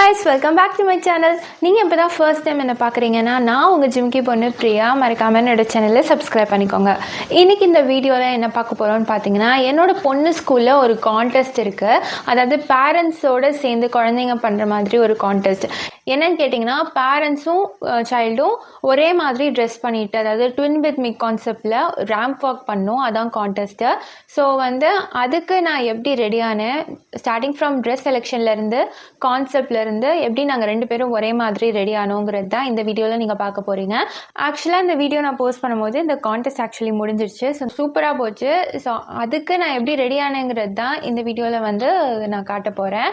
guys, welcome back to my channel. நீங்கள் இப்போ தான் ஃபர்ஸ்ட் டைம் என்ன பார்க்குறீங்கன்னா நான் உங்கள் ஜிம்கி பொண்ணு பிரியா. மறக்காமல் என்னோட சேனலை சப்ஸ்கிரைப் பண்ணிக்கோங்க. இன்றைக்கி இந்த வீடியோவில் என்ன பார்க்க போகிறோன்னு பார்த்தீங்கன்னா, என்னோட பொண்ணு ஸ்கூலில் ஒரு கான்டெஸ்ட் இருக்குது. அதாவது பேரண்ட்ஸோடு சேர்ந்து குழந்தைங்க பண்ணுற மாதிரி ஒரு கான்டெஸ்ட். என்னன்னு கேட்டிங்கன்னா, பேரண்ட்ஸும் சைல்டும் ஒரே மாதிரி ட்ரெஸ் பண்ணிவிட்டு, அதாவது ட்வின் வித் மீ கான்செப்டில் ரேம்ப் வாக் பண்ணோம். அதான் கான்டெஸ்ட்டு. ஸோ அதுக்கு நான் எப்படி ரெடியானேன், ஸ்டார்டிங் ஃப்ரம் ட்ரெஸ் செலெக்ஷன்லேருந்து கான்செப்ட்லேருந்து எப்படி நாங்கள் 2 பேரும் ஒரே மாதிரி ரெடி ஆனோங்கிறது தான் இந்த வீடியோவில் நீங்கள் பார்க்க போகிறீங்க. ஆக்சுவலாக இந்த வீடியோ நான் போஸ்ட் பண்ணும்போது இந்த கான்டெஸ்ட் ஆக்சுவலி முடிஞ்சிருச்சு. ஸோ சூப்பராக போச்சு. ஸோ அதுக்கு நான் எப்படி ரெடி ஆனேங்கிறது தான் இந்த வீடியோவில் நான் காட்ட போகிறேன்.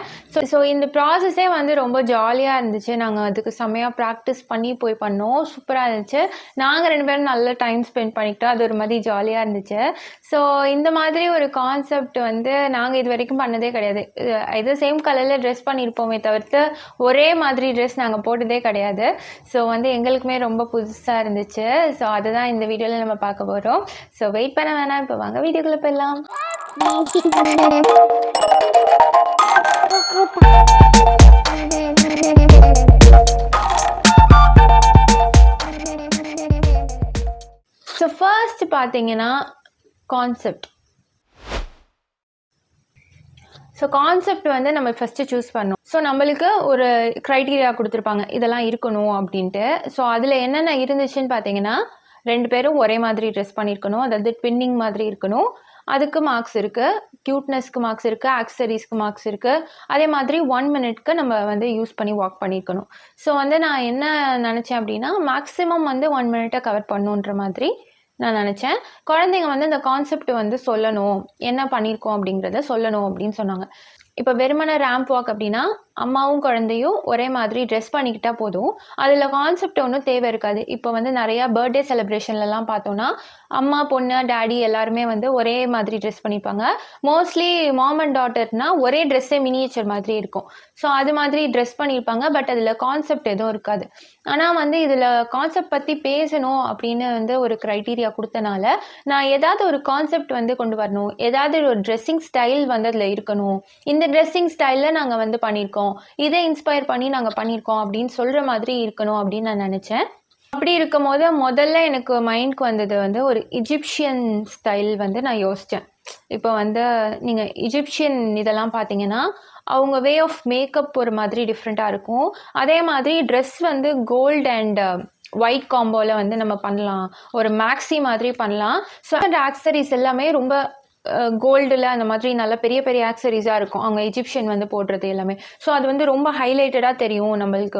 ஸோ இந்த ப்ராசஸே ரொம்ப ஜாலியாக இருந்துச்சு. நாங்கள் அதுக்கு செம்மையாக ப்ராக்டிஸ் பண்ணி போய் பண்ணோம். சூப்பராக இருந்துச்சு. நாங்கள் 2 பேரும் நல்ல டைம் ஸ்பெண்ட் பண்ணிக்கிட்டோம். அது ஒரு மாதிரி ஜாலியாக இருந்துச்சு. ஸோ இந்த மாதிரி ஒரு கான்செப்ட் நாங்கள் இது வரைக்கும் பண்ணதே கிடையாது. இது சேம் கலரில் ட்ரெஸ் பண்ணியிருப்போமே தவிர்த்து ஒரே மாதிரி ட்ரெஸ் நாங்கள் போட்டதே கிடையாது. ஸோ எங்களுக்குமே ரொம்ப புதுசாக இருந்துச்சு. ஸோ அதுதான் இந்த வீடியோவில் நம்ம பார்க்க போகிறோம். ஸோ வெயிட் பண்ண வேணாம், இப்போ வாங்க வீடியோக்குள்ளே போயிடலாம். ஸோ ஃபர்ஸ்ட் பார்த்தீங்கன்னா கான்செப்ட். ஸோ கான்செப்ட் நம்ம ஃபஸ்ட்டு சூஸ் பண்ணோம். ஸோ நம்மளுக்கு ஒரு க்ரைட்டீரியா கொடுத்துருப்பாங்க, இதெல்லாம் இருக்கணும் அப்படின்ட்டு. ஸோ அதில் என்னென்ன இருந்துச்சுன்னு பார்த்தீங்கன்னா, 2 பேரும் ஒரே மாதிரி ட்ரெஸ் பண்ணியிருக்கணும், அதாவது ட்வின்னிங் மாதிரி இருக்கணும். அதுக்கு மார்க்ஸ் இருக்குது. க்யூட்னஸ்க்கு மார்க்ஸ் இருக்குது, ஆக்சசரிஸ்க்கு மார்க்ஸ் இருக்குது. அதே மாதிரி 1 மினிட்க்கு நம்ம யூஸ் பண்ணி வாக் பண்ணியிருக்கணும். ஸோ நான் என்ன நினச்சேன் அப்படின்னா, மேக்ஸிமம் 1 மினிட்டை கவர் பண்ணுன்ற மாதிரி நான் நினச்சேன். குழந்தைங்க இந்த கான்செப்ட் சொல்லணும், என்ன பண்ணியிருக்கோம் அப்படிங்கிறத சொல்லணும் அப்படின்னு சொன்னாங்க. இப்போ வெறுமனை ரேம்ப் வாக் அப்படின்னா அம்மாவும் குழந்தையும் ஒரே மாதிரி ட்ரெஸ் பண்ணிக்கிட்டா போதும். அதில் கான்செப்ட் ஒன்றும் தேவை இருக்காது. இப்போ நிறையா பர்த்டே செலிப்ரேஷன்லலாம் பார்த்தோன்னா அம்மா, பொண்ணு, டேடி எல்லாருமே ஒரே மாதிரி ட்ரெஸ் பண்ணிப்பாங்க. மோஸ்ட்லி மாம் அண்ட் டாட்டர்னா ஒரே ட்ரெஸ்ஸே மினியேச்சர் மாதிரி இருக்கும். ஸோ அது மாதிரி ட்ரெஸ் பண்ணியிருப்பாங்க. பட் அதில் கான்செப்ட் எதுவும் இருக்காது. ஆனால் இதில் கான்செப்ட் பற்றி பேசணும் அப்படின்னு ஒரு க்ரைட்டீரியா கொடுத்தனால நான் ஏதாவது ஒரு கான்செப்ட் கொண்டு வரணும், ஏதாவது ஒரு ட்ரெஸ்ஸிங் ஸ்டைல் அதில் இருக்கணும். இந்த ட்ரெஸ்ஸிங் ஸ்டைலில் நாங்கள் பண்ணியிருக்கோம், இதை இன்ஸ்பயர் பண்ணி நாங்கள் பண்ணியிருக்கோம் அப்படின்னு சொல்கிற மாதிரி இருக்கணும் அப்படின்னு நான் நினச்சேன். அப்படி இருக்கும் போது முதல்ல எனக்கு மைண்ட்க்கு வந்தது ஒரு இஜிப்ஷியன் ஸ்டைல் நான் யோசித்தேன். இப்போ நீங்கள் இஜிப்ஷியன் இதெல்லாம் பார்த்தீங்கன்னா அவங்க வே ஆஃப் மேக்கப் ஒரு மாதிரி டிஃப்ரெண்ட்டாக இருக்கும். அதே மாதிரி ட்ரெஸ் கோல்டு அண்ட் ஒயிட் காம்போவில் நம்ம பண்ணலாம், ஒரு மேக்ஸி மாதிரி பண்ணலாம். ஸோ அந்த ஆக்சசரிஸ் எல்லாமே ரொம்ப கோல்டில் அந்த மாதிரி நல்ல பெரிய பெரிய ஆக்சசரிஸாக இருக்கும் அவங்க எஜிப்ஷியன் போடுறது எல்லாமே. ஸோ அது ரொம்ப ஹைலைட்டடாக தெரியும் நம்மளுக்கு,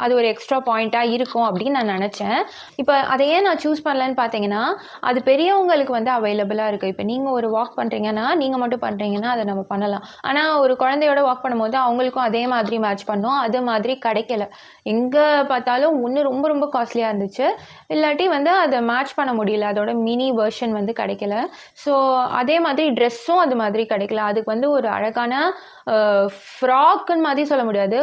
அது ஒரு எக்ஸ்ட்ரா பாயிண்ட்டாக இருக்கும் அப்படின்னு நான் நினச்சேன். இப்போ அதை ஏன் நான் சூஸ் பண்ணலன்னு பார்த்தீங்கன்னா, அது பெரியவங்களுக்கு அவைலபிளாக இருக்குது. இப்போ நீங்கள் ஒரு வாக் பண்ணுறீங்கன்னா, நீங்கள் மட்டும் பண்ணுறீங்கன்னா அதை நம்ம பண்ணலாம். ஆனால் ஒரு குழந்தையோட வாக் பண்ணும்போது அவங்களுக்கும் அதே மாதிரி மேட்ச் பண்ணோம். அது மாதிரி கிடைக்கல. எங்கே பார்த்தாலும் ஒன்று ரொம்ப ரொம்ப காஸ்ட்லியாக இருந்துச்சு, இல்லாட்டி அதை மேட்ச் பண்ண முடியல, அதோட மினி வெர்ஷன் கிடைக்கல. ஸோ அதே மாதிரி ட்ரெஸ்ஸும் அது மாதிரி கிடைக்கல. அதுக்கு ஒரு அழகான ஃப்ராக்குன்னு மாதிரி சொல்ல முடியாது,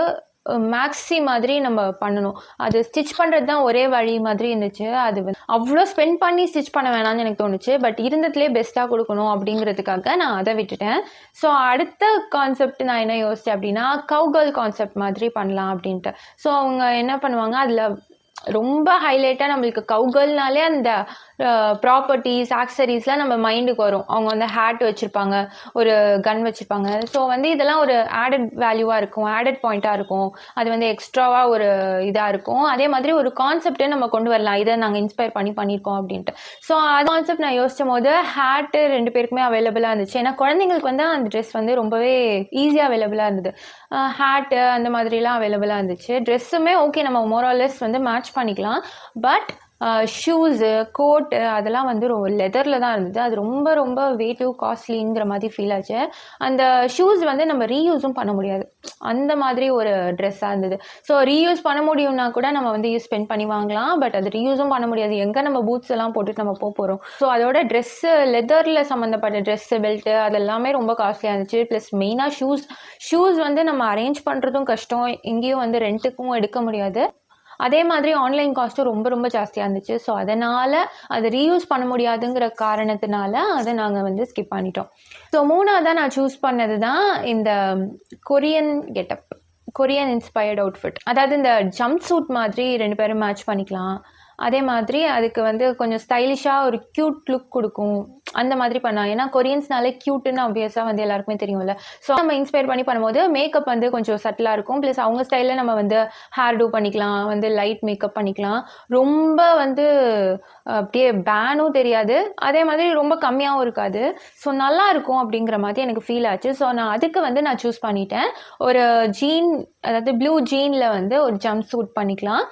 மேக்ஸி மாதிரி நம்ம பண்ணணும். அது ஸ்டிச் பண்ணுறது தான் ஒரே வழி மாதிரி இருந்துச்சு. அது அவ்வளோ ஸ்பெண்ட் பண்ணி ஸ்டிச் பண்ண வேணாம்னு எனக்கு தோணுச்சு. பட் இருந்ததுலேயே பெஸ்ட்டாக கொடுக்கணும் அப்படிங்கிறதுக்காக நான் அதை விட்டுட்டேன். ஸோ அடுத்த கான்செப்ட் நான் என்ன யோசித்தேன் அப்படின்னா, கவுகர்ல் கான்செப்ட் மாதிரி பண்ணலாம் அப்படின்ட்டு. ஸோ அவங்க என்ன பண்ணுவாங்க, அதில் ரொம்ப ஹைலைட்டாக நம்மளுக்கு கவுகர்ல்னாலே அந்த ப்ராப்பர்ட்டிஸ், ஆக்சசரிஸ்லாம் நம்ம மைண்டுக்கு வரும். அவங்க ஹேட் வச்சுருப்பாங்க, ஒரு கன் வச்சுருப்பாங்க. ஸோ இதெல்லாம் ஒரு ஆடட் வேல்யூவாக இருக்கும், ஆடட் பாயிண்ட்டாக இருக்கும். அது எக்ஸ்ட்ராவாக ஒரு இதாக இருக்கும். அதே மாதிரி ஒரு கான்செப்டே நம்ம கொண்டு வரலாம், இதை நாங்கள் இன்ஸ்பயர் பண்ணியிருக்கோம் அப்படின்ட்டு. ஸோ அது கான்செப்ட் நான் யோசிச்சும் போது ஹேட்டு 2 பேருக்குமே அவைலபிளாக இருந்துச்சு. ஏன்னா குழந்தைங்களுக்கு அந்த ட்ரெஸ் ரொம்பவே ஈஸியாக அவைலபிளாக இருந்தது. ஹேட்டு அந்த மாதிரிலாம் அவைலபிளாக இருந்துச்சு. ட்ரெஸ்ஸுமே ஓகே, நம்ம மோராலெஸ் மேட்ச் பண்ணிக்கலாம். பட் ஷூஸு, கோட்டு அதெல்லாம் லெதரில் தான் இருந்தது. அது ரொம்ப ரொம்ப வெயிட்டிவ் காஸ்ட்லிங்கிற மாதிரி ஃபீல் ஆச்சு. அந்த ஷூஸ் நம்ம ரீயூஸும் பண்ண முடியாது, அந்த மாதிரி ஒரு ட்ரெஸ்ஸாக இருந்தது. ஸோ ரீயூஸ் பண்ண முடியும்னா கூட நம்ம ஸ்பெண்ட் பண்ணி வாங்கலாம். பட் அது ரீயூஸும் பண்ண முடியாது. எங்கே நம்ம பூட்ஸ் எல்லாம் போட்டுட்டு நம்ம போகிறோம். ஸோ அதோட ட்ரெஸ்ஸு, லெதரில் சம்மந்தப்பட்ட ட்ரெஸ்ஸு, பெல்ட்டு அதெல்லாமே ரொம்ப காஸ்ட்லியாக இருந்துச்சு. ப்ளஸ் மெயினாக ஷூஸ் நம்ம அரேஞ்ச் பண்ணுறதும் கஷ்டம், எங்கேயும் ரெண்ட்டுக்கும் எடுக்க முடியாது. அதே மாதிரி ஆன்லைன் காஸ்ட்டும் ரொம்ப ரொம்ப ஜாஸ்தியாக இருந்துச்சு. ஸோ அதனால் அதை ரீயூஸ் பண்ண முடியாதுங்கிற காரணத்தினால அதை நாங்கள் ஸ்கிப் பண்ணிட்டோம். ஸோ 3ஆவதாக நான் சூஸ் பண்ணது தான் இந்த Korean getup. Korean inspired outfit. அதாவது இந்த ஜம்ப் சூட் மாதிரி 2 பேரும் மேட்ச் பண்ணிக்கலாம். அதே மாதிரி அதுக்கு வந்து கொஞ்சம் ஸ்டைலிஷாக ஒரு க்யூட் லுக் கொடுக்கும். அந்த மாதிரி பண்ணலாம். ஏன்னா கொரியன்ஸ்னாலே க்யூட்டுன்னு ஆப்வியஸாக வந்து எல்லாருக்குமே தெரியும்ல. ஸோ நம்ம இன்ஸ்பயர் பண்ணி பண்ணும்போது மேக்கப் வந்து கொஞ்சம் சட்டிலாக இருக்கும். ப்ளஸ் அவங்க ஸ்டைலில் நம்ம வந்து ஹேர் டூ பண்ணிக்கலாம், வந்து லைட் மேக்கப் பண்ணிக்கலாம். ரொம்ப வந்து அப்படியே பேனும் தெரியாது, அதே மாதிரி ரொம்ப கம்மியாகவும் இருக்காது. ஸோ நல்லா இருக்கும் அப்படிங்கிற மாதிரி எனக்கு ஃபீல் ஆச்சு. ஸோ நான் அதுக்கு வந்து நான் சூஸ் பண்ணிட்டேன். ஒரு ஜீன், அதாவது ப்ளூ ஜீனில் வந்து ஒரு ஜம்ப் சூட் பண்ணிக்கலாம்,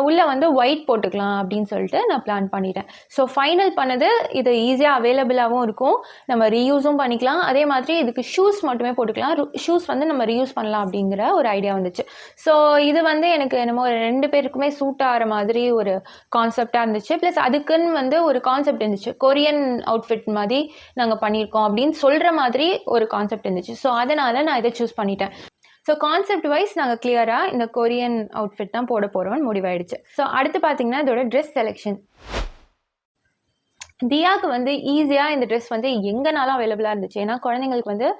உள்ளே வந்து ஒயிட் போட்டுக்கலாம் அப்படின்னு சொல்லிட்டு நான் பிளான் பண்ணிட்டேன். ஸோ ஃபைனல் பண்ணது இது ஈஸியாக அவைலபிளாகவும் இருக்கும், நம்ம ரீயூஸும் பண்ணிக்கலாம். அதே மாதிரி இதுக்கு ஷூஸ் மட்டுமே போட்டுக்கலாம், ஷூஸ் வந்து நம்ம ரீயூஸ் பண்ணலாம் அப்படிங்கிற ஒரு ஐடியா வந்துச்சு. ஸோ இது வந்து எனக்கு என்னமோ 2 பேருக்குமே சூட் ஆகிற மாதிரி ஒரு கான்செப்டாக இருந்துச்சு. ப்ளஸ் அதுக்குன்னு வந்து ஒரு கான்செப்ட் இருந்துச்சு, கொரியன் அவுட்ஃபிட் மாதிரி நாங்கள் பண்ணியிருக்கோம் அப்படின்னு சொல்கிற மாதிரி ஒரு கான்செப்ட் இருந்துச்சு. ஸோ அதனால் நான் இதை சூஸ் பண்ணிட்டேன். ஸோ கான்செப்ட் வைஸ் நாங்கள் கிளியராக இந்த கொரியன் அவுட்ஃபிட் தான் போட போகிறோம்னு முடிவாயிடுச்சு. ஸோ அடுத்து பார்த்தீங்கன்னா இதோட ட்ரெஸ் செலெக்ஷன். தியாவுக்கு வந்து ஈஸியாக இந்த ட்ரெஸ் வந்து எங்கேனாலும் அவைலபிளாக இருந்துச்சு. ஏன்னா குழந்தைங்களுக்கு வந்து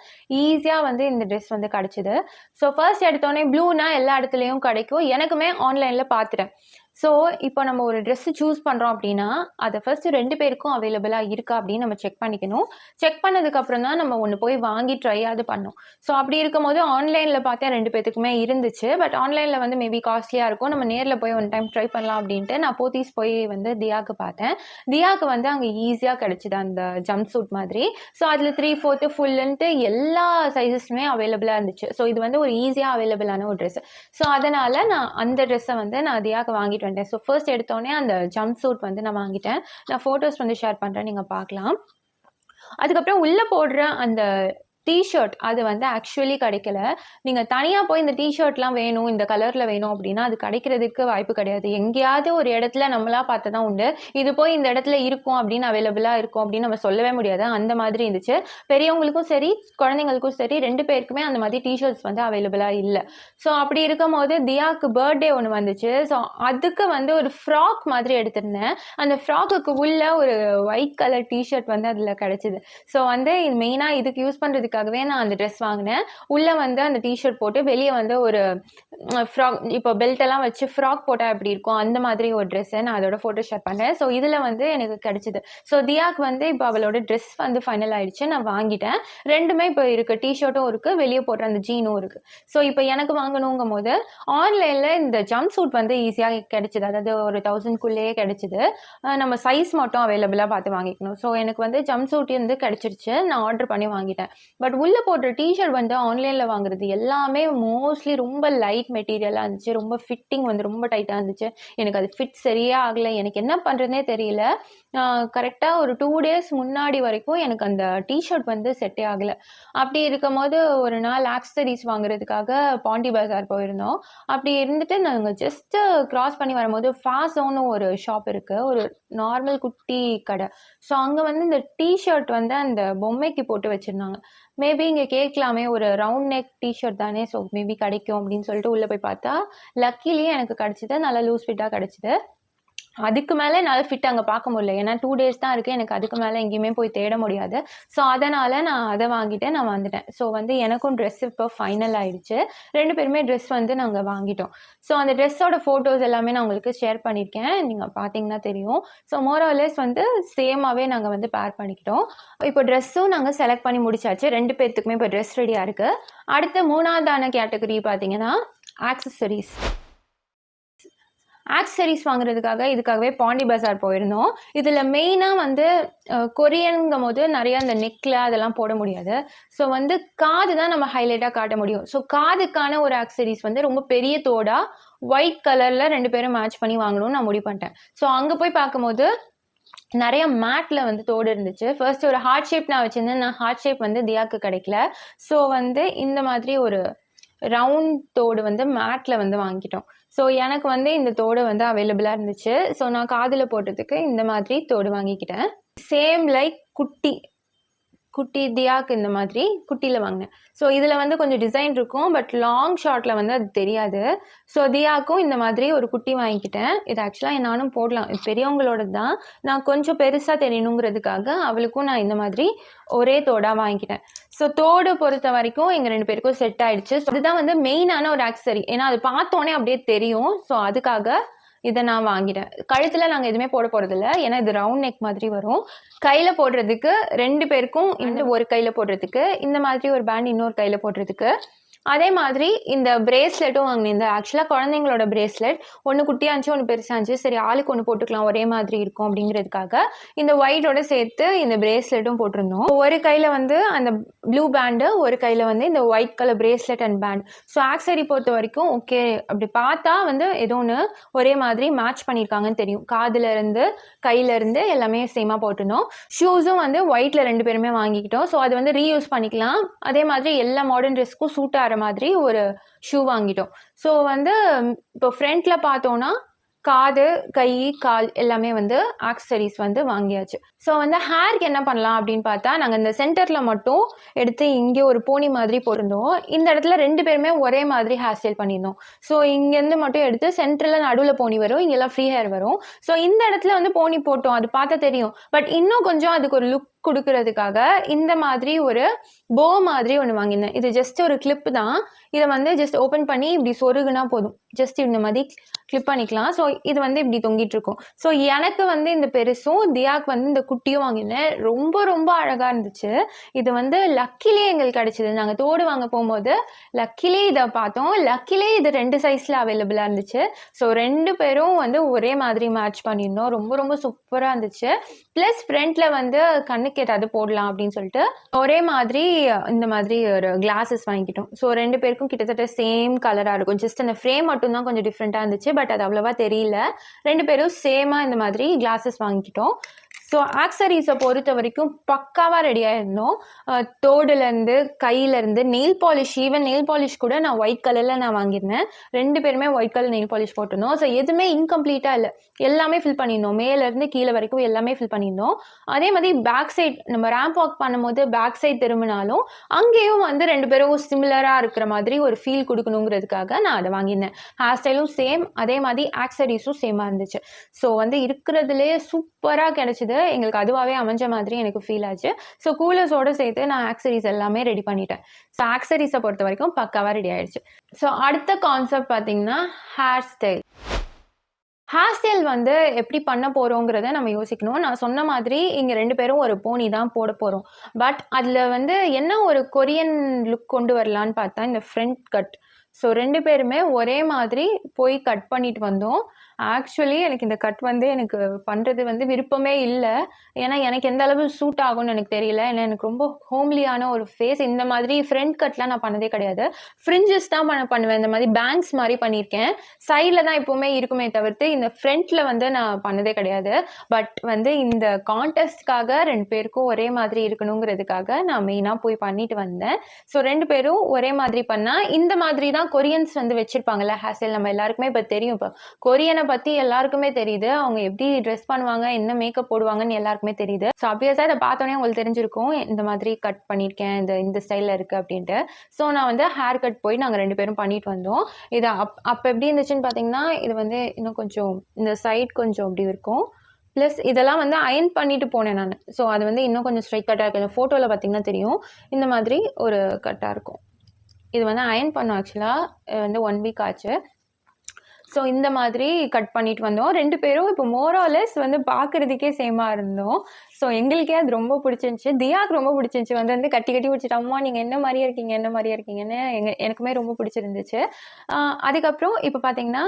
ஈஸியாக வந்து இந்த ட்ரெஸ் வந்து கிடச்சிது. ஸோ ஃபர்ஸ்ட் எடுத்தோடனே ப்ளூனா எல்லா இடத்துலையும் கிடைக்கும், எனக்குமே ஆன்லைனில் பார்த்துட்டேன். ஸோ இப்போ நம்ம ஒரு ட்ரெஸ்ஸு சூஸ் பண்ணுறோம் அப்படின்னா அதை ஃபர்ஸ்ட்டு 2 பேருக்கும் அவைலபிளாக இருக்கா அப்படின்னு நம்ம செக் பண்ணிக்கணும். செக் பண்ணதுக்கப்புறம் தான் நம்ம ஒன்று போய் வாங்கி ட்ரையாவது பண்ணணும். ஸோ அப்படி இருக்கும் போது ஆன்லைனில் பார்த்தா 2 பேத்துக்குமே இருந்துச்சு. பட் ஆன்லைனில் வந்து மேபி காஸ்ட்லியாக இருக்கும், நம்ம நேரில் போய் ஒன் டைம் ட்ரை பண்ணலாம் அப்படின்ட்டு நான் போத்தீஸ் போய் வந்து தியாவுக்கு பார்த்தேன். தியாவுக்கு வந்து அங்கே ஈஸியாக கிடச்சிது அந்த ஜம்ப் சூட் மாதிரி. ஸோ அதில் 3/4 ஃபுல்லுன்ட்டு எல்லா சைஸஸ்மே அவைலபிளாக இருந்துச்சு. ஸோ இது வந்து ஒரு ஈஸியாக அவைலபிளான ஒரு ட்ரெஸ். ஸோ அதனால் நான் அந்த ட்ரெஸ்ஸை வந்து நான் தியாவுக்கு வாங்கிட்டு வந்தேன். ஸோ ஃபர்ஸ்ட் எடுத்தோடனே அந்த ஜம்ப் சூட் வந்து நான் வாங்கிட்டேன். நான் ஃபோட்டோஸ் வந்து ஷேர் பண்ணுறேன், நீங்கள் பார்க்கலாம். அதுக்கப்புறம் உள்ளே போடுற அந்த டிஷர்ட் அது வந்து ஆக்சுவலி கிடைக்கல. நீங்கள் தனியாக போய் இந்த டிஷர்ட்லாம் வேணும், இந்த கலரில் வேணும் அப்படின்னா அது கிடைக்கிறதுக்கு வாய்ப்பு கிடையாது. எங்கேயாவது ஒரு இடத்துல நம்மளா பார்த்து தான் உண்டு. இது போய் இந்த இடத்துல இருக்கும் அப்படின்னு அவைலபிளாக இருக்கும் அப்படின்னு நம்ம சொல்லவே முடியாது. அந்த மாதிரி இருந்துச்சு. பெரியவங்களுக்கும் சரி குழந்தைங்களுக்கும் சரி 2 பேருக்குமே அந்த மாதிரி டிஷர்ட்ஸ் வந்து அவைலபிளாக இல்லை. ஸோ அப்படி இருக்கும் போது தியாவுக்கு பர்த்டே ஒன்று வந்துச்சு. ஸோ அதுக்கு வந்து ஒரு ஃப்ராக் மாதிரி எடுத்திருந்தேன். அந்த ஃப்ராக்குக்கு உள்ள ஒரு ஒயிட் கலர் டிஷர்ட் வந்து அதில் கிடச்சிது. ஸோ வந்து இது மெயினாக இதுக்கு யூஸ் பண்ணுறதுக்காகவே நான் அந்த ட்ரெஸ் வாங்கினேன். உள்ளே வந்து அந்த டிஷர்ட் போட்டு வெளியே வந்து ஒரு ஃப்ராக், இப்போ பெல்ட் எல்லாம் வச்சு ஃப்ராக் போட்டால் எப்படி இருக்கும் அந்த மாதிரி ஒரு ட்ரெஸ்ஸை நான் அதோட ஃபோட்டோ ஷேர் பண்ணேன். ஸோ இதில் வந்து எனக்கு கிடைச்சிது. ஸோ தியாவுக்கு வந்து இப்போ அவளோட ட்ரெஸ் வந்து ஃபைனல் ஆயிடுச்சு, நான் வாங்கிட்டேன். 2மே இப்போ இருக்குது, டிஷர்ட்டும் இருக்குது, வெளியே போடுற அந்த ஜீனும் இருக்குது. ஸோ இப்போ எனக்கு வாங்கணுங்கும் போது ஆன்லைனில் இந்த ஜம்ப் சூட் வந்து ஈஸியாக கிடைச்சிது, அதாவது ஒரு 1000க்குள்ளேயே கிடைச்சிது. நம்ம சைஸ் மட்டும் அவைலபிளாக பார்த்து வாங்கிக்கணும். ஸோ எனக்கு வந்து ஜம்ப் சூட் வந்து கிடைச்சிருச்சு, நான் ஆர்டர் பண்ணி வாங்கிட்டேன். பட் உள்ளே போடுற டிஷர்ட் வந்து ஆன்லைனில் வாங்குறது எல்லாமே மோஸ்ட்லி ரொம்ப லைட் மெட்டீரியலாக இருந்துச்சு, ரொம்ப ஃபிட்டிங் வந்து ரொம்ப டைட்டாக இருந்துச்சு. எனக்கு அது ஃபிட் சரியே ஆகலை, எனக்கு என்ன பண்ணுறதுனே தெரியல. கரெக்டாக ஒரு 2 டேஸ் முன்னாடி வரைக்கும் எனக்கு அந்த டிஷர்ட் வந்து செட்டே ஆகலை. அப்படி இருக்கும் போது ஒரு நாள் ஆக்சசரிஸ் வாங்குறதுக்காக பாண்டி பஜார் போயிருந்தோம். அப்படி இருந்துட்டு நாங்கள் ஜஸ்ட்டு கிராஸ் பண்ணி வரும்போது ஃபாஸோன்னு ஒரு ஷாப் இருக்குது, ஒரு நார்மல் குட்டி கடை. ஸோ அங்கே வந்து இந்த டிஷர்ட் வந்து அந்த பொம்மைக்கு போட்டு வச்சுருந்தாங்க. மேபி இங்கே கேட்கலாமே, ஒரு ரவுண்ட் நெக் டிஷர்ட் தானே, ஸோ மேபி கிடைக்கும் அப்படின்னு சொல்லிட்டு உள்ளே போய் பார்த்தா லக்கிலியே எனக்கு கிடச்சிது, நல்லா லூஸ் ஃபிட்டாக கிடச்சிது. அதுக்கு மேலே என்னால் ஃபிட் அங்கே பார்க்க முடியல, ஏன்னா 2 டேஸ் தான் இருக்குது, எனக்கு அதுக்கு மேலே எங்கேயுமே போய் தேட முடியாது. ஸோ அதனால் நான் அதை வாங்கிட்டு நான் வந்துட்டேன். ஸோ வந்து எனக்கும் ட்ரெஸ் இப்போ ஃபைனல் ஆகிடுச்சு. 2 பேருமே ட்ரெஸ் வந்து நாங்கள் வாங்கிட்டோம். ஸோ அந்த ட்ரெஸ்ஸோட ஃபோட்டோஸ் எல்லாமே நான் உங்களுக்கு ஷேர் பண்ணியிருக்கேன், நீங்கள் பார்த்தீங்கன்னா தெரியும். ஸோ மோராலெஸ் வந்து சேமாகவே நாங்கள் வந்து பேர் பண்ணிக்கிட்டோம். இப்போ ட்ரெஸ்ஸும் நாங்கள் செலக்ட் பண்ணி முடிச்சாச்சு, 2 பேர்த்துக்குமே இப்போ ட்ரெஸ் ரெடியாக இருக்குது. அடுத்து 3ஆவதான கேட்டகரி பார்த்தீங்கன்னா ஆக்சசரிஸ். ஆக்சசரிஸ் வாங்குறதுக்காக இதுக்காகவே பாண்டி பஜார் போயிருந்தோம். இதில் மெயினாக வந்து கொரியனுங்கும் போது நிறையா அந்த நெக்கில் அதெல்லாம் போட முடியாது. ஸோ வந்து காது தான் நம்ம ஹைலைட்டாக காட்ட முடியும். ஸோ காதுக்கான ஒரு ஆக்சசரிஸ் வந்து ரொம்ப பெரிய தோடாக ஒயிட் கலரில் 2 பேரும் மேட்ச் பண்ணி வாங்கணும்னு நான் முடிவு பண்ணிட்டேன். ஸோ அங்கே போய் பார்க்கும்போது நிறைய மேட்டில் வந்து தோடு இருந்துச்சு. ஃபர்ஸ்ட் ஒரு ஹார்ட் ஷேப் நான் வச்சுருந்தேன், நான் ஹார்ட் ஷேப் வந்து தியாவுக்கு கிடைக்கல. ஸோ வந்து இந்த மாதிரி ஒரு ரவுண்ட் தோடு வந்து மேட்டில் வந்து வாங்கிட்டோம். ஸோ எனக்கு வந்து இந்த தோடு வந்து அவைலபிளாக இருந்துச்சு. ஸோ நான் காதில் போட்டதுக்கு இந்த மாதிரி தோடு வாங்கிக்கிட்டேன். சேம் லைக் குட்டி குட்டி தியாக்கு இந்த மாதிரி குட்டியில் வாங்கினேன். ஸோ இதில் வந்து கொஞ்சம் டிசைன் இருக்கும், பட் லாங் ஷார்ட்டில் வந்து அது தெரியாது. ஸோ தியாக்கும் இந்த மாதிரி ஒரு குட்டி வாங்கிக்கிட்டேன். இது ஆக்சுவலாக நானும் போடலாம், இது பெரியவங்களோட தான். நான் கொஞ்சம் பெருசாக தெரியணுங்கிறதுக்காக அவளுக்கும் நான் இந்த மாதிரி ஒரே தோடாக வாங்கிக்கிட்டேன். ஸோ தோடு பொறுத்த வரைக்கும் எங்கள் 2 பேருக்கும் செட் ஆகிடுச்சு. ஸோ இதுதான் வந்து மெயினான ஒரு ஆக்சரி, ஏன்னா அது பார்த்தோன்னே அப்படியே தெரியும். ஸோ அதுக்காக இதை நான் வாங்கிட்டேன். கழுத்தில் நாங்கள் எதுவுமே போட போகிறதில்ல, ஏன்னா இது ரவுண்ட் நெக் மாதிரி வரும். கையில் போடுறதுக்கு 2 பேருக்கும் இந்த ஒரு கையில் போடுறதுக்கு, இந்த மாதிரி ஒரு பேண்ட் இன்னொரு கையில் போடுறதுக்கு. அதே மாதிரி இந்த பிரேஸ்லெட்டும் வாங்கினேன். இந்த ஆக்சுவலாக குழந்தைங்களோட பிரேஸ்லெட் ஒன்று குட்டியாக இருந்துச்சு, ஒன்று பெருசாக இருந்துச்சு. சரி ஆளுக்கு ஒன்று போட்டுக்கலாம், ஒரே மாதிரி இருக்கும் அப்படிங்கிறதுக்காக இந்த ஒயிட்டோட சேர்த்து இந்த பிரேஸ்லெட்டும் போட்டிருந்தோம். ஒரு கையில் வந்து அந்த ப்ளூ பேண்டு, ஒரு கையில் வந்து இந்த white colour bracelet and band. So accessory பொறுத்த வரைக்கும் ஓகே, அப்படி பார்த்தா வந்து ஏதோ ஒன்று ஒரே மாதிரி மேட்ச் பண்ணியிருக்காங்கன்னு தெரியும். காதுலேருந்து கையிலேருந்து எல்லாமே சேமாக போட்டிருந்தோம். ஷூஸும் வந்து ஒயிட்டில் 2 பேருமே வாங்கிக்கிட்டோம். ஸோ அது வந்து ரீயூஸ் பண்ணிக்கலாம். அதே மாதிரி எல்லா மாடர்ன் ட்ரெஸ்க்கும் சூட் ஆகிற மாதிரி ஒரு ஷூ வாங்கிட்டோம். ஸோ வந்து இப்போ ஃப்ரண்ட்டில் பார்த்தோன்னா காது, கை, கால் எல்லாமே வந்து ஆக்சரிஸ் வந்து வாங்கியாச்சு. ஸோ வந்து ஹேருக்கு என்ன பண்ணலாம் அப்படின்னு பார்த்தா, நாங்கள் இந்த சென்டரில் மட்டும் எடுத்து இங்கே ஒரு போனி மாதிரி போட்டிருந்தோம். இந்த இடத்துல 2 பேருமே ஒரே மாதிரி ஹேர் ஸ்டைல் பண்ணியிருந்தோம். ஸோ இங்கேருந்து மட்டும் எடுத்து சென்டரில் நடுவில் போனி வரும், இங்கெல்லாம் ஃப்ரீ ஹேர் வரும். ஸோ இந்த இடத்துல வந்து போனி போட்டோம், அது பார்த்தா தெரியும். பட் இன்னும் கொஞ்சம் அதுக்கு ஒரு லுக் கொடுக்கறதுக்காக இந்த மாதிரி ஒரு போ மாதிரி ஒன்று வாங்கியிருந்தேன். இது ஜஸ்ட் ஒரு கிளிப் தான். இதை வந்து ஜஸ்ட் ஓப்பன் பண்ணி இப்படி சொருகுனா போதும், ஜஸ்ட் இந்த மாதிரி கிளிப் பண்ணிக்கலாம். ஸோ இது வந்து இப்படி தொங்கிட்டு இருக்கும். ஸோ எனக்கு வந்து இந்த பெருசும், தியாக்கு வந்து இந்த குட்டியும் வாங்கினேன். ரொம்ப ரொம்ப அழகாக இருந்துச்சு. இது வந்து லக்கிலே எங்களுக்கு கிடைச்சிது. நாங்கள் தோடு வாங்க போகும்போது லக்கிலே இதை பார்த்தோம். லக்கிலே இது 2 சைஸில் அவைலபிளாக இருந்துச்சு. ஸோ 2 பேரும் வந்து ஒரே மாதிரி மேட்ச் பண்ணியிருந்தோம். ரொம்ப ரொம்ப சூப்பராக இருந்துச்சு. ப்ளஸ் ஃப்ரண்ட்டில் வந்து கண்ணுக்கு ஏதாவது போடலாம் அப்படின்னு சொல்லிட்டு ஒரே மாதிரி இந்த மாதிரி ஒரு கிளாஸஸ் வாங்கிக்கிட்டோம். ஸோ 2 பேருக்கும் கிட்டத்தட்ட சேம் கலராக இருக்கும். ஜஸ்ட் அந்த ஃப்ரேம் மட்டும் தான் கொஞ்சம் டிஃப்ரெண்ட்டாக இருந்துச்சு, பட் அது அவ்வளோவா தெரியல. 2 பேரும் சேமாக இந்த மாதிரி கிளாஸஸ் வாங்கிக்கிட்டோம். ஸோ ஆக்சரிஸை பொறுத்த வரைக்கும் பக்காவாக ரெடியாக இருந்தோம். தோடுலேருந்து கையிலேருந்து nail polish, even nail polish கூட நான் ஒயிட் கலரில் நான் வாங்கியிருந்தேன். 2 பேருமே ஒயிட் கலர் நெயில் பாலிஷ் போட்டிருந்தோம். ஸோ எதுவுமே இன்கம்ப்ளீட்டாக இல்லை, எல்லாமே ஃபில் பண்ணியிருந்தோம். மேலேருந்து கீழே வரைக்கும் எல்லாமே ஃபில் பண்ணியிருந்தோம். அதே மாதிரி பேக் சைட் நம்ம ரேம்ப் வாக் பண்ணும்போது பேக் சைட் திரும்பினாலும் அங்கேயும் வந்து 2 பேரும் சிமிலராக இருக்கிற மாதிரி ஒரு ஃபீல் கொடுக்கணுங்கிறதுக்காக நான் அதை வாங்கியிருந்தேன். ஹேர் ஸ்டைலும் சேம், அதே மாதிரி ஆக்சரிஸும் சேமாக இருந்துச்சு. ஸோ வந்து இருக்கிறதுலே சூப்பராக கிடச்சிது. எங்களுக்கு அதுவாகவே அமைஞ்ச மாதிரி எனக்கு ஃபீல் ஆச்சு. ஸோ கூலர்ஸோடு சேர்த்து நான் ஆக்சரிஸ் எல்லாமே ரெடி பண்ணிட்டேன். ஸோ ஆக்சரிஸை பொறுத்த வரைக்கும் பக்காவாக ரெடி ஆயிடுச்சு. ஸோ அடுத்த கான்செப்ட் பார்த்தீங்கன்னா ஹேர் ஸ்டைல். ஹேர் ஸ்டைல் வந்து எப்படி பண்ண போகிறோங்கிறத நம்ம யோசிக்கணும். நான் சொன்ன மாதிரி இங்கே 2 பேரும் ஒரு போனி தான் போட போகிறோம். பட் அதில் வந்து என்ன ஒரு கொரியன் லுக் கொண்டு வரலான்னு பார்த்தா இந்த ஃப்ரண்ட் கட். ஸோ 2 பேருமே ஒரே மாதிரி போய் கட் பண்ணிட்டு வந்தோம். ஆக்சுவலி எனக்கு இந்த கட் வந்து எனக்கு பண்ணுறது வந்து விருப்பமே இல்லை. ஏன்னா எனக்கு எந்த அளவு சூட் ஆகும்னு எனக்கு தெரியல. ஏன்னா எனக்கு ரொம்ப ஹோம்லியான ஒரு ஃபேஸ். இந்த மாதிரி ஃப்ரண்ட் கட்லாம் நான் பண்ணதே கிடையாது. ஃப்ரிஞ்சஸ் தான் பண்ணுவேன். இந்த மாதிரி பேங்க்ஸ் மாதிரி பண்ணியிருக்கேன். சைடில் தான் எப்போவுமே இருக்குமே தவிர்த்து இந்த ஃப்ரண்ட்டில் வந்து நான் பண்ணதே கிடையாது. பட் வந்து இந்த கான்டெஸ்ட்காக 2 பேருக்கும் ஒரே மாதிரி இருக்கணுங்கிறதுக்காக நான் மெயினாக போய் பண்ணிட்டு வந்தேன். ஸோ 2 பேரும் ஒரே மாதிரி பண்ணால் இந்த மாதிரி தான் கொரியன்ஸ் வந்து வச்சுருப்பாங்கல்ல ஹேர் ஸ்டைல். நம்ம எல்லாருக்குமே இப்போ தெரியும். இப்போ கொரியனை பற்றி எல்லாருக்குமே தெரியுது. அவங்க எப்படி ட்ரெஸ் பண்ணுவாங்க, என்ன மேக்கப் போடுவாங்கன்னு எல்லாருக்குமே தெரியுது. ஸோ ஆப்வியஸாக இதை பார்த்தோன்னே உங்களுக்கு தெரிஞ்சிருக்கும் இந்த மாதிரி கட் பண்ணியிருக்கேன், இந்த ஸ்டைலில் இருக்குது அப்படின்ட்டு. ஸோ நான் வந்து ஹேர் கட் போய் நாங்கள் 2 பேரும் பண்ணிட்டு வந்தோம். இது அப்போ எப்படி இருந்துச்சுன்னு பார்த்தீங்கன்னா, இது வந்து இன்னும் கொஞ்சம் இந்த சைட் கொஞ்சம் அப்படி இருக்கும். ப்ளஸ் இதெல்லாம் வந்து அயன் பண்ணிட்டு போனேன் நான். ஸோ அது வந்து இன்னும் கொஞ்சம் ஸ்ட்ரைட் கட்டாக இருக்குது. ஃபோட்டோவில் பார்த்தீங்கன்னா தெரியும், இந்த மாதிரி ஒரு கட்டாக இருக்கும். இது வந்து அயன் பண்ணோம். ஆக்சுவலாக வந்து 1 வீக் ஆச்சு. ஸோ இந்த மாதிரி கட் பண்ணிட்டு வந்தோம். 2 பேரும் இப்போ மோராலெஸ் வந்து பார்க்குறதுக்கே சேமாக இருந்தோம். ஸோ எங்களுக்கே அது ரொம்ப பிடிச்சிருந்துச்சி. தியாக்கு ரொம்ப பிடிச்சிருந்துச்சி. வந்து கட்டி பிடிச்சிட்டு அம்மா நீங்கள் என்ன மாதிரியே இருக்கீங்க, என்ன மாதிரியே இருக்கீங்கன்னு எனக்குமே ரொம்ப பிடிச்சிருந்துச்சு. அதுக்கப்புறம் இப்போ பார்த்தீங்கன்னா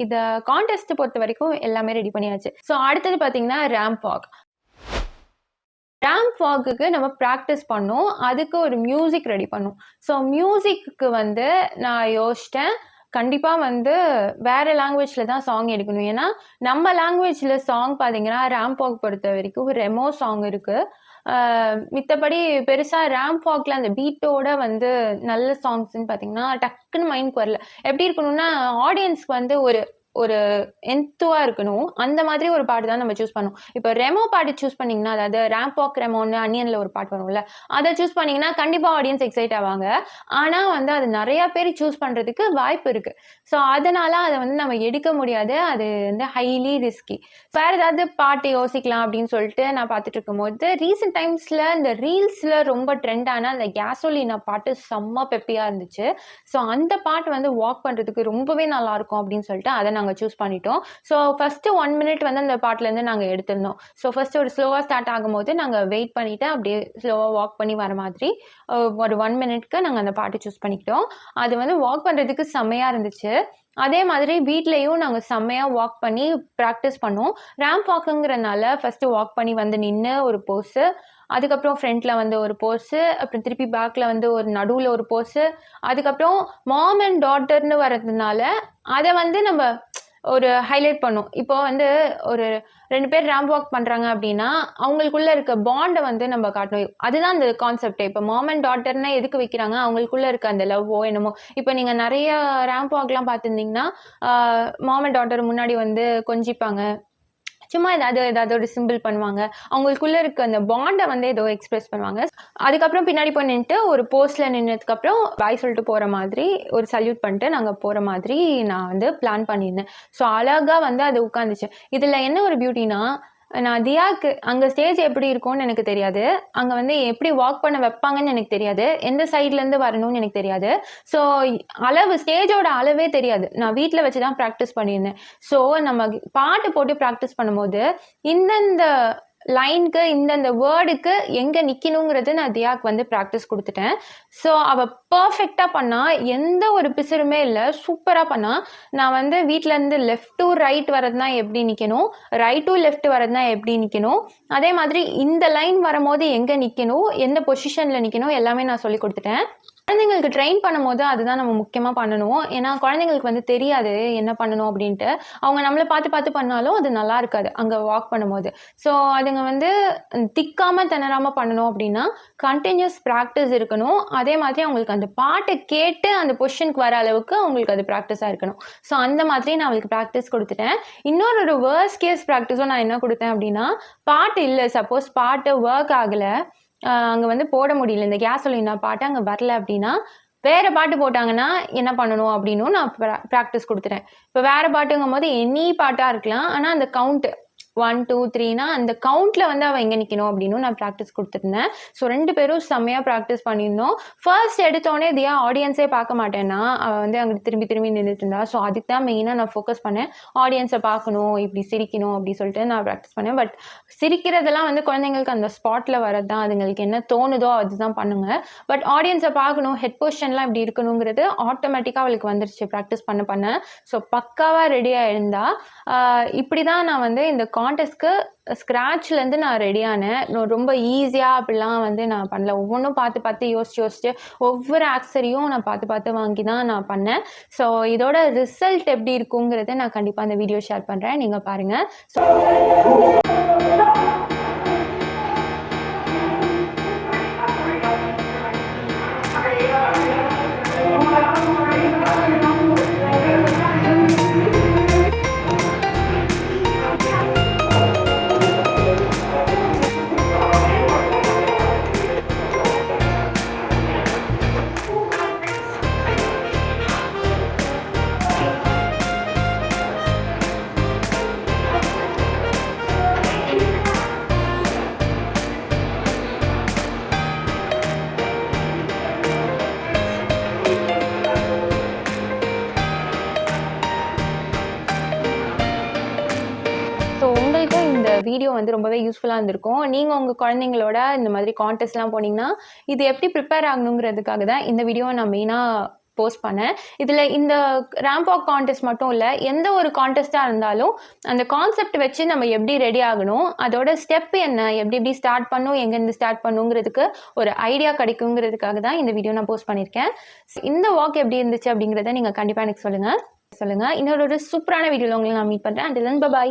இதை கான்டெஸ்ட்டை பொறுத்த வரைக்கும் எல்லாமே ரெடி பண்ணியாச்சு. ஸோ அடுத்தது பார்த்தீங்கன்னா ரேம்ப் வாக். ரேம்ப் வாக்குக்கு நம்ம ப்ராக்டிஸ் பண்ணோம். அதுக்கு ஒரு மியூசிக் ரெடி பண்ணோம். ஸோ மியூசிக்கு வந்து நான் யோசிச்சிட்டேன், கண்டிப்பாக வந்து வேறு லாங்குவேஜில் தான் சாங் எடுக்கணும். ஏன்னா நம்ம லாங்குவேஜில் சாங் பார்த்தீங்கன்னா ரேம்ப் வாக் பொறுத்த வரைக்கும் ரெமோ சாங் இருக்குது. மித்தபடி பெருசாக ரேம்ப் வாக்கில் அந்த பீட்டோட நல்ல சாங்ஸ்ன்னு பார்த்தீங்கன்னா டக்குன்னு மைண்ட்க்கு வரல. எப்படி இருக்கணும்னா ஆடியன்ஸ்க்கு ஒரு ஒரு என்த்துவாக இருக்கணும். அந்த மாதிரி ஒரு பாட்டு தான் நம்ம சூஸ் பண்ணணும். இப்போ ரெமோ பாட்டு சூஸ் பண்ணிங்கன்னா, அதாவது ரேம்ப் வாக் ரெமோன்னு அன்னியனில் ஒரு பாட்டு வரும்ல, அதை சூஸ் பண்ணிங்கன்னா கண்டிப்பாக ஆடியன்ஸ் எக்ஸைட் ஆவாங்க. ஆனால் வந்து அது நிறையா பேர் சூஸ் பண்ணுறதுக்கு வாய்ப்பு இருக்குது. ஸோ அதனால் அதை வந்து நம்ம எடுக்க முடியாது. அது வந்து ஹைலி ரிஸ்கி. வேறு ஏதாவது பாட்டு யோசிக்கலாம் அப்படின்னு சொல்லிட்டு நான் பார்த்துட்டு இருக்கும்போது ரீசெண்ட் டைம்ஸில் இந்த ரீல்ஸில் ரொம்ப ட்ரெண்டான அந்த கேசோலினா பாட்டு செம்ம பெப்பியாக இருந்துச்சு. ஸோ அந்த பாட்டு வந்து வாக் பண்ணுறதுக்கு ரொம்பவே நல்லாயிருக்கும் அப்படின்னு சொல்லிட்டு அதை நாங்கள் சூஸ் பண்ணிட்டோம். ஸோ ஃபஸ்ட்டு 1 மினிட் வந்து அந்த பாட்டிலேருந்து நாங்கள் எடுத்திருந்தோம். ஸோ ஃபஸ்ட்டு ஒரு ஸ்லோவாக ஸ்டார்ட் ஆகும்போது நாங்கள் வெயிட் பண்ணிவிட்டு அப்படியே ஸ்லோவாக வாக் பண்ணி வர மாதிரி ஒரு 1 மினிட்க்கு நாங்கள் அந்த பாட்டு சூஸ் பண்ணிக்கிட்டோம். அது வந்து வாக் பண்ணுறதுக்கு செம்மையாக இருந்துச்சு. அதே மாதிரி வீட்லேயும் நாங்கள் செம்மையாக வாக் பண்ணி ப்ராக்டிஸ் பண்ணோம். ரேம்ப் வாக்குங்கிறனால ஃபஸ்ட்டு வாக் பண்ணி வந்து நின்று ஒரு போஸு, அதுக்கப்புறம் ஃப்ரண்ட்டில் வந்து ஒரு போஸு, அப்புறம் திருப்பி பேக்கில் வந்து ஒரு நடுவில் ஒரு போஸு, அதுக்கப்புறம் மாம் அண்ட் டாட்டர்னு வர்றதுனால அதை வந்து நம்ம ஒரு ஹைலைட் பண்ணும். இப்போ வந்து ஒரு 2 பேர் ரேம்ப் வாக் பண்ணுறாங்க அப்படின்னா அவங்களுக்குள்ளே இருக்க பாண்டை வந்து நம்ம காட்டணும். அதுதான் அந்த கான்செப்டே. இப்போ மாம் அண்ட் டாட்டர்னா எதுக்கு வைக்கிறாங்க, அவங்களுக்குள்ளே இருக்க அந்த லவ்வோ என்னமோ. இப்போ நீங்கள் நிறைய ரேம்ப் வாக்லாம் பார்த்துருந்தீங்கன்னா மாம் அண்ட் டாட்டர் முன்னாடி வந்து கொஞ்சிப்பாங்க, சும்மா ஏதாவது ஒரு சிம்பிள் பண்ணுவாங்க. அவங்களுக்குள்ளே இருக்க அந்த பாண்டை வந்து ஏதோ எக்ஸ்பிரஸ் பண்ணுவாங்க. அதுக்கப்புறம் பின்னாடி போய் நின்றுட்டு ஒரு போஸ்டில் நின்றதுக்கப்புறம் பாய் சொல்லிட்டு போகிற மாதிரி ஒரு சல்யூட் பண்ணிட்டு நாங்கள் போகிற மாதிரி நான் வந்து பிளான் பண்ணியிருந்தேன். ஸோ அழகாக வந்து அது உட்காந்துச்சு. இதில் என்ன ஒரு பியூட்டினா, நான் தியாக்கு அங்கே ஸ்டேஜ் எப்படி இருக்கும்னு எனக்கு தெரியாது. அங்கே வந்து எப்படி வாக் பண்ண வைப்பாங்கன்னு எனக்கு தெரியாது. எந்த சைட்லேருந்து வரணும்னு எனக்கு தெரியாது. ஸோ ஸ்டேஜோட அளவே தெரியாது. நான் வீட்டில் வச்சு தான் ப்ராக்டிஸ் பண்ணியிருந்தேன். ஸோ நம்ம பாட்டு போட்டு ப்ராக்டிஸ் பண்ணும்போது இந்தந்த லைனுக்கு இந்தந்த வேர்டுக்கு எங்கே நிற்கணுங்கிறது நான் தியாக்கு வந்து ப்ராக்டிஸ் கொடுத்துட்டேன். ஸோ அவள் பர்ஃபெக்டாக பண்ணால், எந்த ஒரு பிசுறுமே இல்லை, சூப்பராக பண்ணால். நான் வந்து வீட்டிலேருந்து லெஃப்ட் டு ரைட் வரதுனா எப்படி நிற்கணும், ரைட் டு லெஃப்ட் வரதுனா எப்படி நிற்கணும், அதே மாதிரி இந்த லைன் வரும்போது எங்கே நிற்கணும், எந்த பொசிஷனில் நிற்கணும் எல்லாமே நான் சொல்லி கொடுத்துட்டேன். குழந்தைங்களுக்கு ட்ரெயின் பண்ணும்போது அதுதான் நம்ம முக்கியமாக பண்ணணும். ஏன்னா குழந்தைங்களுக்கு வந்து தெரியாது என்ன பண்ணணும் அப்படின்ட்டு. அவங்க நம்மளை பார்த்து பண்ணாலும் அது நல்லா இருக்காது அங்கே வாக் பண்ணும்போது. ஸோ அதுங்க வந்து திக்காமல் திணறாமல் பண்ணணும் அப்படின்னா கண்டினியூஸ் ப்ராக்டிஸ் இருக்கணும். அதே மாதிரி அவங்களுக்கு அந்த பாட்டை கேட்டு அந்த பொசிஷனுக்கு வர அளவுக்கு அவங்களுக்கு அது ப்ராக்டிஸாக இருக்கணும். ஸோ அந்த மாதிரி நான் அவங்களுக்கு ப்ராக்டிஸ் கொடுத்துட்டேன். இன்னொரு வேர்ஸ்ட் கேஸ் ப்ராக்டிஸும் நான் என்ன கொடுத்தேன் அப்படின்னா, பாட்டு இல்லை, சப்போஸ் பாட்டு ஒர்க் ஆகலை, அங்கே வந்து போட முடியல, இந்த கேசோலினா பாட்டு அங்கே வரல அப்படின்னா வேறு பாட்டு போட்டாங்கன்னா என்ன பண்ணணும் அப்படின்னும் நான் ப்ராக்டிஸ் கொடுத்துட்டேன். இப்போ வேறு பாட்டுங்கும் போது எனி பாட்டாக இருக்கலாம், ஆனால் அந்த கவுண்ட்டு 1 2 3னா அந்த கவுண்ட்டில் வந்து அவள் எங்கே நிற்கணும் அப்படின்னு நான் ப்ராக்டிஸ் கொடுத்துருந்தேன். ஸோ 2 பேரும் செம்மையாக ப்ராக்டிஸ் பண்ணியிருந்தோம். ஃபர்ஸ்ட் எடுத்தோடனே தியா ஆடியன்ஸே பார்க்க மாட்டேன்னா அவள் வந்து அங்கே திரும்பி நின்றுட்டு இருந்தா. ஸோ அதுக்கு தான் மெயினாக நான் ஃபோக்கஸ் பண்ணேன். ஆடியன்ஸை பார்க்கணும், இப்படி சிரிக்கணும் அப்படி சொல்லிட்டு நான் ப்ராக்டிஸ் பண்ணேன். பட் சிரிக்கிறதெல்லாம் வந்து குழந்தைங்களுக்கு அந்த ஸ்பாட்டில் வரது தான், அதுங்களுக்கு என்ன தோணுதோ அதுதான் பண்ணுங்க. பட் ஆடியன்ஸை பார்க்கணும், ஹெட் பொசிஷன்லாம் இப்படி இருக்கணுங்கிறது ஆட்டோமேட்டிக்காக அவளுக்கு வந்துருச்சு ப்ராக்டிஸ் பண்ண. ஸோ பக்காவாக ரெடியாக இருந்தா. இப்படி தான் நான் வந்து இந்த கான்டெஸ்ட்க்கு ஸ்க்ராட்ச்லேருந்து நான் ரெடியானேன். ரொம்ப ஈஸியாக அப்படிலாம் வந்து நான் பண்ணல. ஒவ்வொன்றும் பார்த்து யோசிச்சு ஒவ்வொரு ஆக்சரியும் நான் பார்த்து வாங்கி தான் நான் பண்ணேன். ஸோ இதோட ரிசல்ட் எப்படி இருக்குங்கிறத நான் கண்டிப்பாக அந்த வீடியோ ஷேர் பண்ணுறேன், நீங்கள் பாருங்கள். ஸோ உங்களுக்கு இந்த வீடியோ வந்து ரொம்பவே யூஸ்ஃபுல்லாக இருந்திருக்கும். நீங்கள் உங்கள் குழந்தைங்களோட இந்த மாதிரி கான்டெஸ்ட்லாம் போனீங்கன்னா இது எப்படி ப்ரிப்பேர் ஆகணுங்கிறதுக்காக தான் இந்த வீடியோவை நான் மெயினாக போஸ்ட் பண்ணேன். இதில் இந்த ரேம்ப் வாக் கான்டெஸ்ட் மட்டும் இல்லை, எந்த ஒரு கான்டெஸ்ட்டாக இருந்தாலும் அந்த கான்செப்ட் வச்சு நம்ம எப்படி ரெடி ஆகணும், அதோட ஸ்டெப் என்ன, எப்படி ஸ்டார்ட் பண்ணும், எங்கேருந்து ஸ்டார்ட் பண்ணுங்கிறதுக்கு ஒரு ஐடியா கிடைக்குங்கிறதுக்காக தான் இந்த வீடியோ நான் போஸ்ட் பண்ணியிருக்கேன். இந்த வாக் எப்படி இருந்துச்சு அப்படிங்கிறத நீங்கள் கண்டிப்பாக எனக்கு சொல்லுங்கள். இன்னொரு சூப்பரான வீடியோவில் உங்களை நான் மீட் பண்ணுறேன். Until then by.